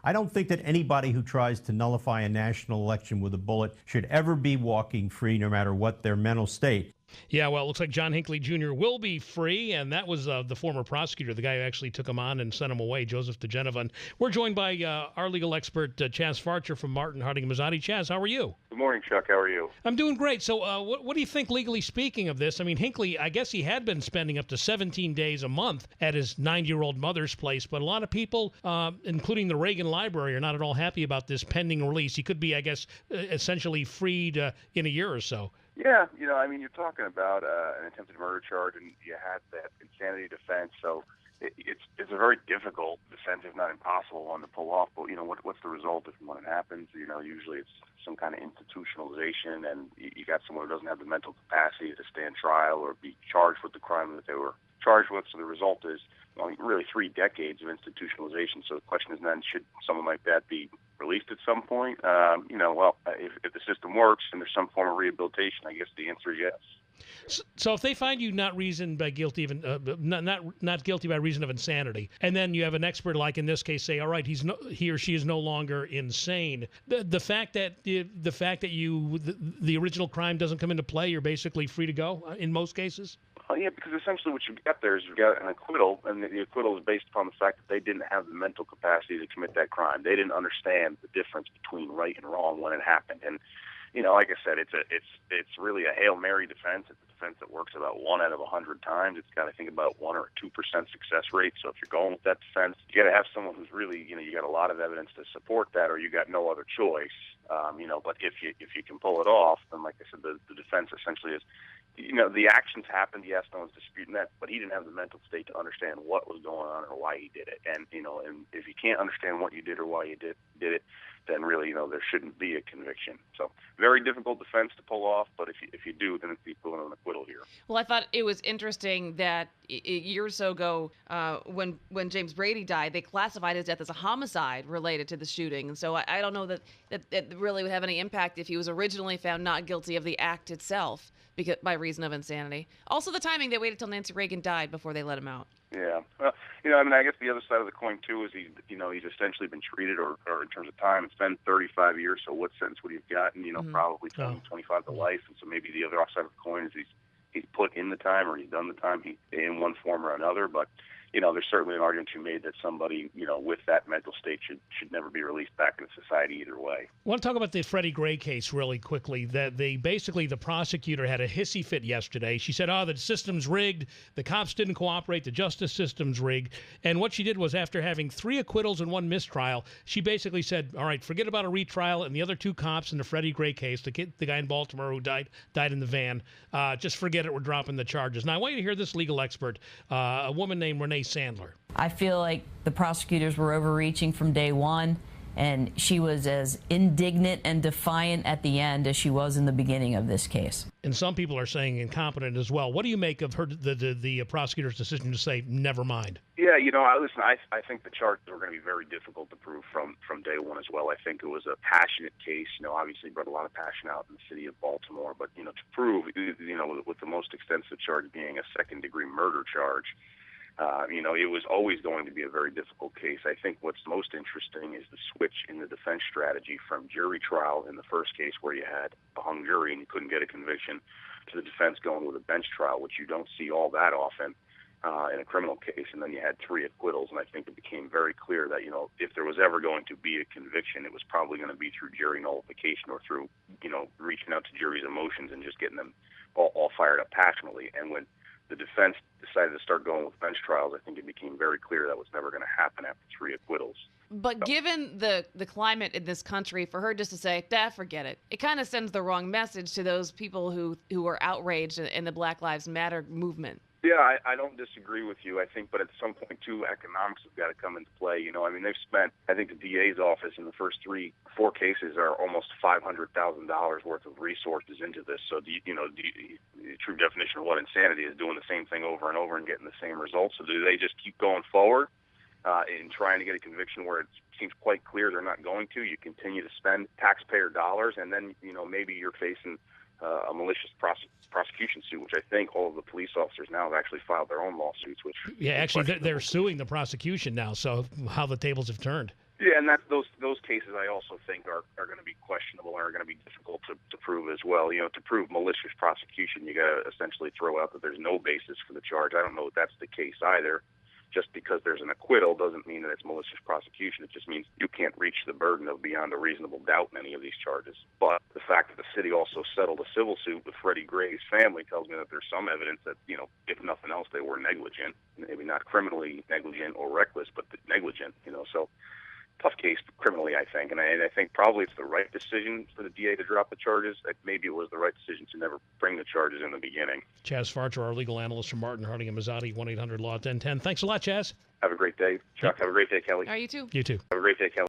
I don't think that anybody who tries to nullify a national election with a bullet should ever be walking free, no matter what their mental state. Yeah, well, it looks like John Hinckley Jr. will be free, and that was the former prosecutor, the guy who actually took him on and sent him away, Joseph DeGeneva. And we're joined by our legal expert, Chas Farcher from Martin, Harding, Mazzotti. Chas, how are you? Good morning, Chuck. How are you? I'm doing great. So what do you think, legally speaking, of this? I mean, Hinckley, I guess he had been spending up to 17 days a month at his 90-year-old mother's place, but a lot of people, including the Reagan Library, are not at all happy about this pending release. He could be, I guess, essentially freed in a year or so. Yeah, I mean, you're talking about an attempted murder charge, and you had that insanity defense, so it's a very difficult defense, if not impossible, one to pull off. But, what's the result if when it happens? Usually it's some kind of institutionalization, and you got someone who doesn't have the mental capacity to stand trial or be charged with the crime that they were charged with. So the result is really 3 decades of institutionalization. So the question is then, should someone like that be released at some point? If the system works and there's some form of rehabilitation, I guess the answer is yes. So if they find you not guilty, not guilty by reason of insanity, and then you have an expert like in this case say, all right, he or she is no longer insane. The fact that the original crime doesn't come into play, you're basically free to go in most cases. Yeah, because essentially what you've got there is you've got an acquittal, and the acquittal is based upon the fact that they didn't have the mental capacity to commit that crime. They didn't understand the difference between right and wrong when it happened. And like I said, it's really a Hail Mary defense. It's a defense that works about 1 out of 100 times. It's got, I think, about 1 or 2% success rate. So if you're going with that defense, you got to have someone who's really, you got a lot of evidence to support that, or you got no other choice. But if you can pull it off, then like I said, the defense essentially is, the actions happened. Yes, no one's disputing that, but he didn't have the mental state to understand what was going on or why he did it. And and if you can't understand what you did or why you did it, then really, there shouldn't be a conviction. So very difficult defense to pull off, but if you do, then it's the equivalent of an acquittal here. Well, I thought it was interesting that a year or so ago, when James Brady died, they classified his death as a homicide related to the shooting. And so I don't know that it really would have any impact if he was originally found not guilty of the act itself by reason of insanity. Also, the timing, they waited till Nancy Reagan died before they let him out. Yeah. Well, I guess the other side of the coin, too, is he's essentially been treated, or in terms of time, it's been 35 years, so what sentence would he have gotten? Probably 20, 25 to life. And so maybe the other side of the coin is he's put in the time, or he's done the time in one form or another. But, there's certainly an argument to be made that somebody, with that mental state should never be released back into society either way. I want to talk about the Freddy Gray case really quickly. That the prosecutor had a hissy fit yesterday. She said, the system's rigged, the cops didn't cooperate, the justice system's rigged. And what she did was, after having 3 acquittals and 1 mistrial, she basically said, all right, forget about a retrial and the other 2 cops in the Freddy Gray case, the guy in Baltimore who died in the van. Just forget it, we're dropping the charges. Now, I want you to hear this legal expert, a woman named Renee Sandler. I feel like the prosecutors were overreaching from day one, and she was as indignant and defiant at the end as she was in the beginning of this case. And some people are saying incompetent as well. What do you make of the prosecutor's decision to say, never mind? Yeah, listen, I think the charges were going to be very difficult to prove from day one as well. I think it was a passionate case, obviously brought a lot of passion out in the city of Baltimore. But, to prove, with the most extensive charge being a second-degree murder charge, it was always going to be a very difficult case. I think what's most interesting is the switch in the defense strategy from jury trial in the first case, where you had a hung jury and you couldn't get a conviction, to the defense going with a bench trial, which you don't see all that often in a criminal case. And then you had 3 acquittals, and I think it became very clear that, if there was ever going to be a conviction, it was probably going to be through jury nullification, or through, reaching out to jury's emotions and just getting them all fired up passionately. And when the defense decided to start going with bench trials, I think it became very clear that was never going to happen after 3 acquittals. But given the climate in this country, for her just to say, forget it, it kind of sends the wrong message to those people who are outraged in the Black Lives Matter movement. Yeah, I don't disagree with you, I think, but at some point, too, economics have got to come into play. They've spent, I think the DA's office in the first 4 cases are almost $500,000 worth of resources into this. So, the true definition of what insanity is, doing the same thing over and over and getting the same results. So do they just keep going forward in trying to get a conviction where it seems quite clear they're not going to? You continue to spend taxpayer dollars, and then, maybe you're facing a malicious prosecution suit, which I think all of the police officers now have actually filed their own lawsuits. Which actually they're suing the prosecution now. So how the tables have turned. Yeah, and those cases I also think are going to be questionable and are going to be difficult to prove as well. You know, to prove malicious prosecution, you got to essentially throw out that there's no basis for the charge. I don't know if that's the case either. Just because there's an acquittal doesn't mean that it's malicious prosecution. It just means you can't reach the burden of beyond a reasonable doubt in any of these charges. But the fact that the city also settled a civil suit with Freddy Gray's family tells me that there's some evidence that, you know, if nothing else, they were negligent. Maybe not criminally negligent or reckless, but negligent, you know. So tough case criminally, I think. And I think probably it's the right decision for the DA to drop the charges. Maybe it was the right decision to never bring the charges in the beginning. Chas Farcher, our legal analyst from Martin, Harding, and Mazzotti, 1-800-LAW-1010. Thanks a lot, Chas. Have a great day. Chuck, have a great day, Kelly. Are you too? You too. Have a great day, Kelly.